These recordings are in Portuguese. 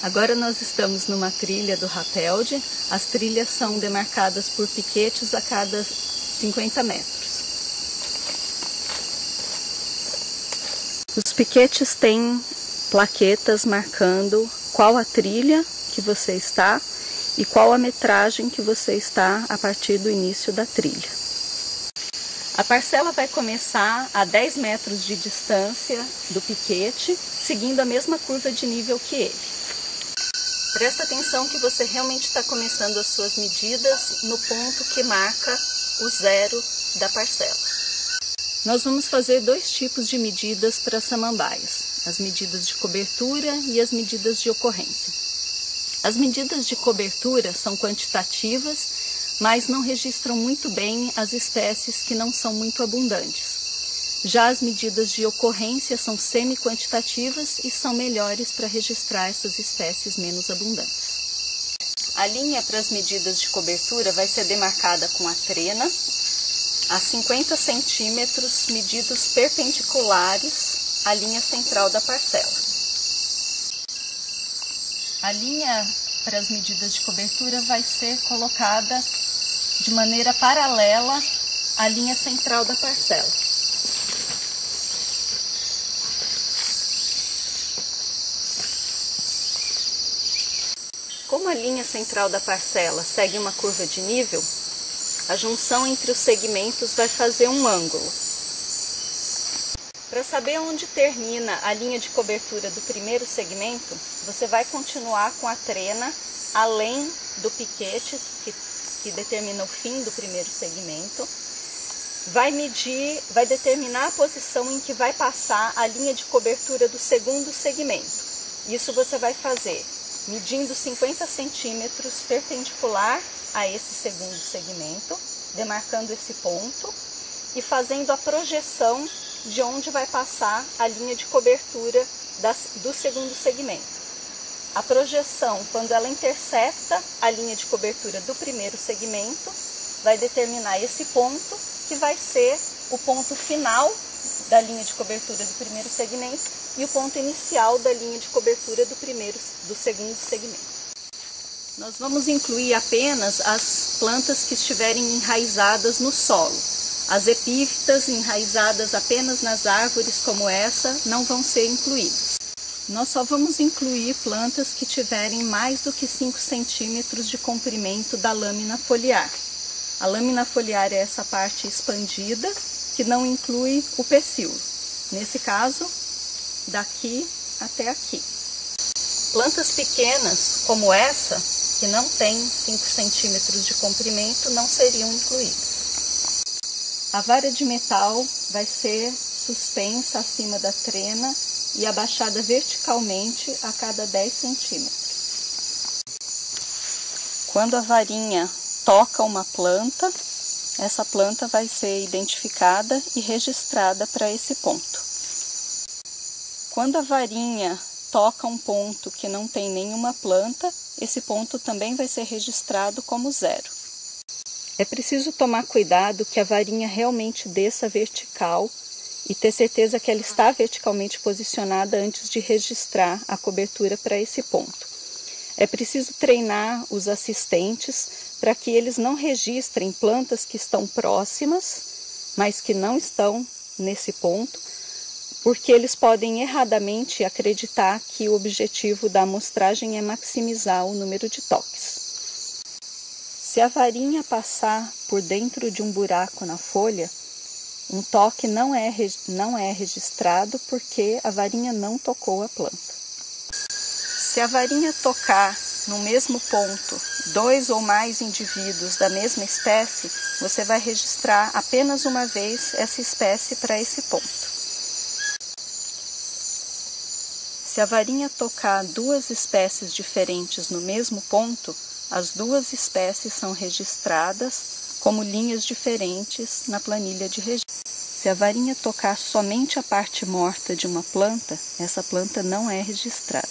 Agora nós estamos numa trilha do Rapelde. As trilhas são demarcadas por piquetes a cada 50 metros. Os piquetes têm plaquetas marcando qual a trilha que você está e qual a metragem que você está a partir do início da trilha. A parcela vai começar a 10 metros de distância do piquete, seguindo a mesma curva de nível que ele. Presta atenção que você realmente está começando as suas medidas no ponto que marca o zero da parcela. Nós vamos fazer dois tipos de medidas para samambaias, as medidas de cobertura e as medidas de ocorrência. As medidas de cobertura são quantitativas, mas não registram muito bem as espécies que não são muito abundantes. Já as medidas de ocorrência são semi-quantitativas e são melhores para registrar essas espécies menos abundantes. A linha para as medidas de cobertura vai ser demarcada com a trena a 50 centímetros medidos perpendiculares à linha central da parcela. A linha para as medidas de cobertura vai ser colocada de maneira paralela à linha central da parcela. Como a linha central da parcela segue uma curva de nível, a junção entre os segmentos vai fazer um ângulo. Para saber onde termina a linha de cobertura do primeiro segmento, você vai continuar com a trena além do piquete, que determina o fim do primeiro segmento. Vai determinar a posição em que vai passar a linha de cobertura do segundo segmento. Isso você vai fazer medindo 50 centímetros perpendicular a esse segundo segmento, demarcando esse ponto e fazendo a projeção de onde vai passar a linha de cobertura do segundo segmento. A projeção, quando ela intercepta a linha de cobertura do primeiro segmento, vai determinar esse ponto, que vai ser o ponto final da linha de cobertura do primeiro segmento e o ponto inicial da linha de cobertura do segundo segmento. Nós vamos incluir apenas as plantas que estiverem enraizadas no solo. As epífitas enraizadas apenas nas árvores como essa não vão ser incluídas. Nós só vamos incluir plantas que tiverem mais do que 5 centímetros de comprimento da lâmina foliar. A lâmina foliar é essa parte expandida que não inclui o pecíolo. Nesse caso, daqui até aqui. Plantas pequenas como essa, que não tem 5 centímetros de comprimento, não seriam incluídas. A vara de metal vai ser suspensa acima da trena e abaixada verticalmente a cada 10 centímetros. Quando a varinha toca uma planta, essa planta vai ser identificada e registrada para esse ponto. Quando a varinha toca um ponto que não tem nenhuma planta, esse ponto também vai ser registrado como zero. É preciso tomar cuidado que a varinha realmente desça vertical e ter certeza que ela está verticalmente posicionada antes de registrar a cobertura para esse ponto. É preciso treinar os assistentes para que eles não registrem plantas que estão próximas, mas que não estão nesse ponto, porque eles podem erradamente acreditar que o objetivo da amostragem é maximizar o número de toques. Se a varinha passar por dentro de um buraco na folha, um toque não é registrado porque a varinha não tocou a planta. Se a varinha tocar no mesmo ponto 2 ou mais indivíduos da mesma espécie, você vai registrar apenas uma vez essa espécie para esse ponto. Se a varinha tocar 2 espécies diferentes no mesmo ponto, as 2 espécies são registradas como linhas diferentes na planilha de registro. Se a varinha tocar somente a parte morta de uma planta, essa planta não é registrada.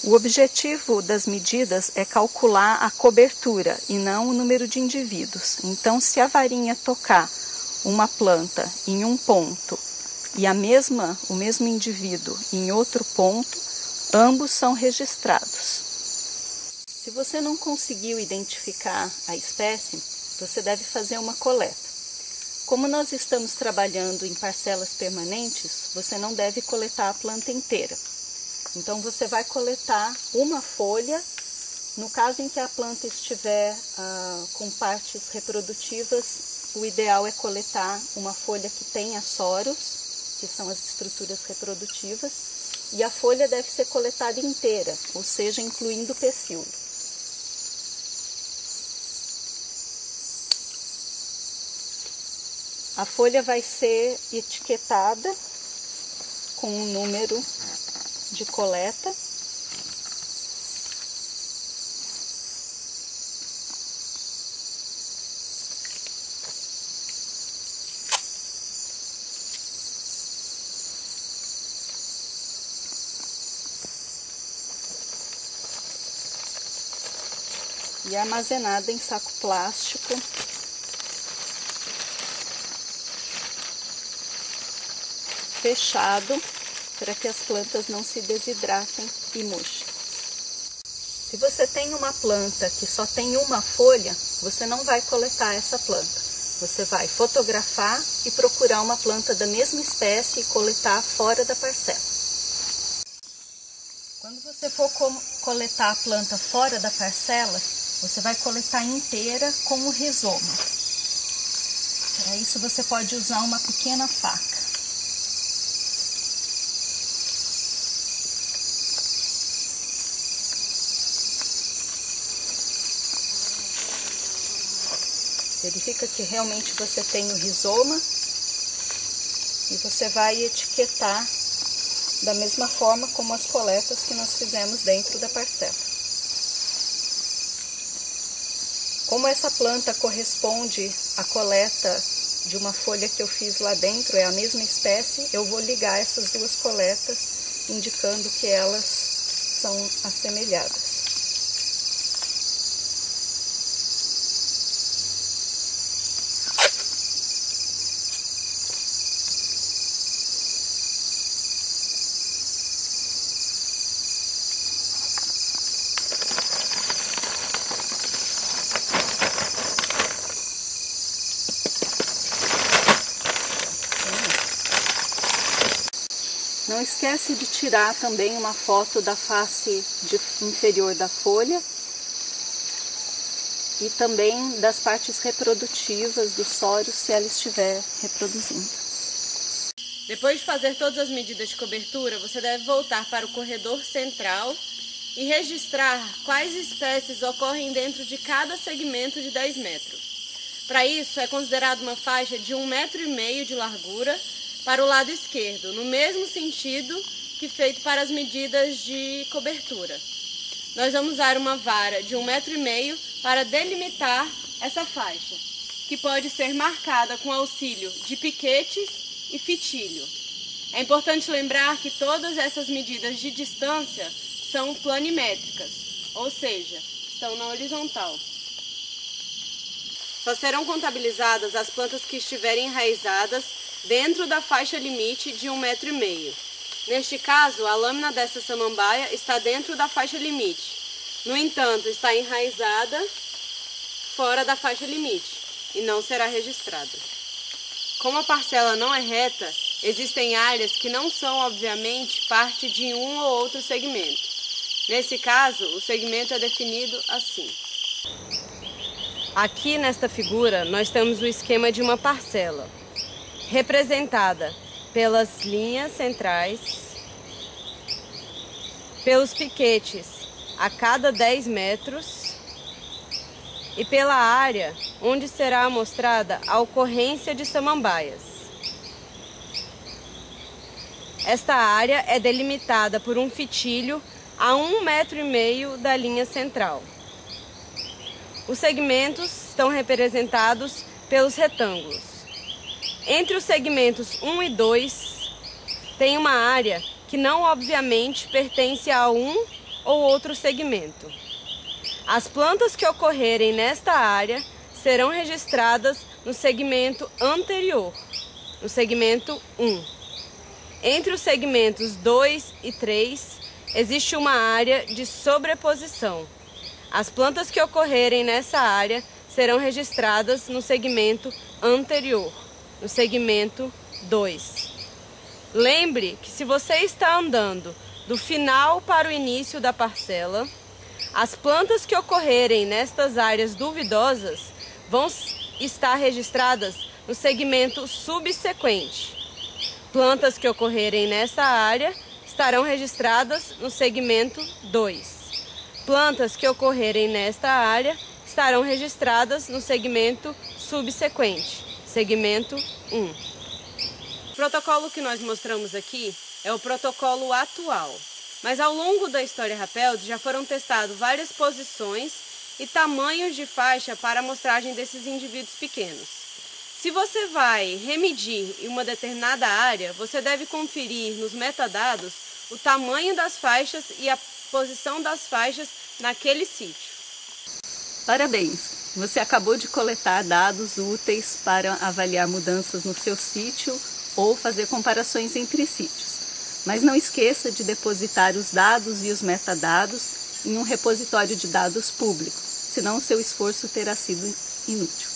O objetivo das medidas é calcular a cobertura e não o número de indivíduos. Então, se a varinha tocar uma planta em um ponto e o mesmo indivíduo em outro ponto, ambos são registrados. Se você não conseguiu identificar a espécie, você deve fazer uma coleta. Como nós estamos trabalhando em parcelas permanentes, você não deve coletar a planta inteira. Então você vai coletar uma folha. No caso em que a planta estiver com partes reprodutivas, o ideal é coletar uma folha que tenha soros, que são as estruturas reprodutivas, e a folha deve ser coletada inteira, ou seja, incluindo o pecíolo. A folha vai ser etiquetada com um número de coleta. E armazenada em saco plástico fechado para que as plantas não se desidratem e murchem. Se você tem uma planta que só tem uma folha, você não vai coletar essa planta. Você vai fotografar e procurar uma planta da mesma espécie e coletar fora da parcela. Quando você for coletar a planta fora da parcela, você vai coletar inteira com o rizoma. Para isso você pode usar uma pequena faca. Verifica que realmente você tem o rizoma e você vai etiquetar da mesma forma como as coletas que nós fizemos dentro da parcela. Como essa planta corresponde à coleta de uma folha que eu fiz lá dentro, é a mesma espécie, eu vou ligar essas duas coletas, indicando que elas são assemelhadas. Não esquece de tirar também uma foto da face inferior da folha e também das partes reprodutivas do soro, se ela estiver reproduzindo. Depois de fazer todas as medidas de cobertura, você deve voltar para o corredor central e registrar quais espécies ocorrem dentro de cada segmento de 10 metros. Para isso, é considerado uma faixa de 1,5 metro de largura para o lado esquerdo, no mesmo sentido que feito para as medidas de cobertura. Nós vamos usar uma vara de 1,5 metro para delimitar essa faixa, que pode ser marcada com auxílio de piquetes e fitilho. É importante lembrar que todas essas medidas de distância são planimétricas, ou seja, estão na horizontal. Só serão contabilizadas as plantas que estiverem enraizadas dentro da faixa limite de 1,5 metro. Neste caso, a lâmina dessa samambaia está dentro da faixa limite. No entanto, está enraizada fora da faixa limite e não será registrada. Como a parcela não é reta, existem áreas que não são, obviamente, parte de um ou outro segmento. Nesse caso, o segmento é definido assim. Aqui nesta figura, nós temos o esquema de uma parcela, representada pelas linhas centrais, pelos piquetes a cada 10 metros e pela área onde será mostrada a ocorrência de samambaias. Esta área é delimitada por um fitilho a 1,5 metro da linha central. Os segmentos estão representados pelos retângulos. Entre os segmentos 1 e 2, tem uma área que não obviamente pertence a um ou outro segmento. As plantas que ocorrerem nesta área serão registradas no segmento anterior, no segmento 1. Entre os segmentos 2 e 3, existe uma área de sobreposição. As plantas que ocorrerem nessa área serão registradas no segmento anterior, no segmento 2. Lembre que se você está andando do final para o início da parcela, as plantas que ocorrerem nestas áreas duvidosas vão estar registradas no segmento subsequente. Plantas que ocorrerem nessa área estarão registradas no segmento 2. Plantas que ocorrerem nesta área estarão registradas no segmento subsequente, segmento 1. O protocolo que nós mostramos aqui é o protocolo atual, mas ao longo da história Rapeldes já foram testadas várias posições e tamanhos de faixa para a amostragem desses indivíduos pequenos. Se você vai remedir em uma determinada área, você deve conferir nos metadados o tamanho das faixas e a posição das faixas naquele sítio. Parabéns! Você acabou de coletar dados úteis para avaliar mudanças no seu sítio ou fazer comparações entre sítios. Mas não esqueça de depositar os dados e os metadados em um repositório de dados público, senão o seu esforço terá sido inútil.